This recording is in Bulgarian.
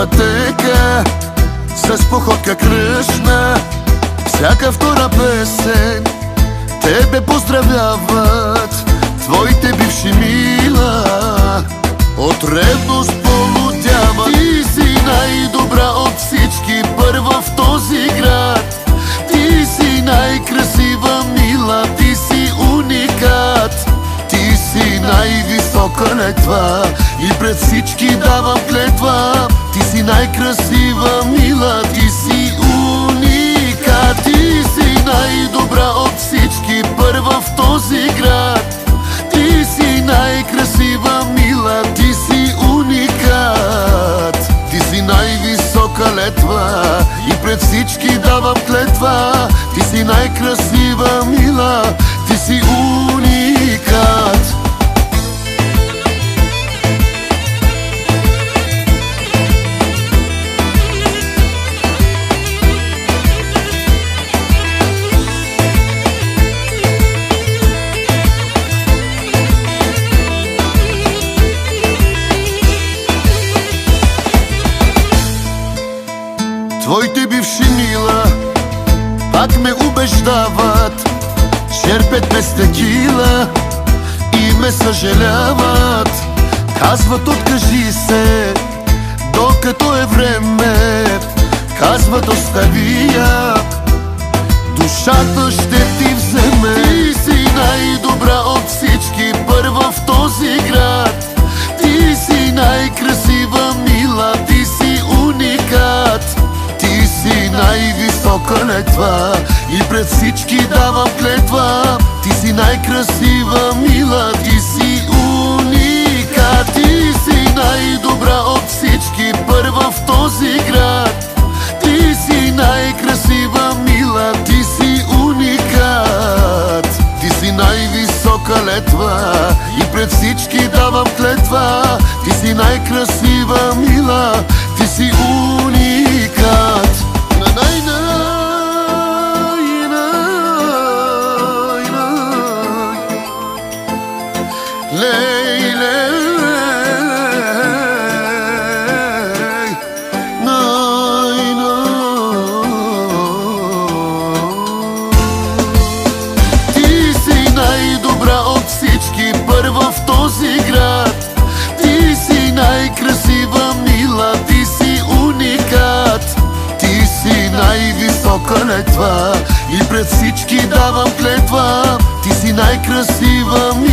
пътека с походка кръшна. Всяка втора песен тебе поздравяват твоите бивши мила. От ревност полудяват. Ти си най-добра от всички, първа в този град. Ти си най-красива мила, ти си уникат. Ти си най-висока летва и пред всички давам клетва. Ти си най-красива мила, ти си уникат. Ти си най-добра от всички, първа в този град. Ти си най-красива мила, ти си уникат. Ти си най-висока летва и пред всички давам клетва. Ти си най-красива мила, ти си уникат. Твоите бивши мила пак ме убеждават, черпят ме с текила и ме съжаляват. Казват откажи се, докато е време. Казват остави я, душата ще ти вземе. Ти си най-добра от всички, първа в този град. Ти си най-красива мила, ти си уникат. Ти си най-висока летва и пред всички давам клетва. Ти си най-красива мила, ти си уникат. Ти си най-добра от всички, първа в този град. Ти си най-красива мила, ти си уникат. Ти си най-висока летва и пред всички давам клетва. Ти си най-красива мила, ти си уникат. Ти си най-добра от всички, първа в този град. Ти си най-красива мила, ти си уникат. Ти си най-висока летва и пред всички давам клетва. Ти си най-красива мила.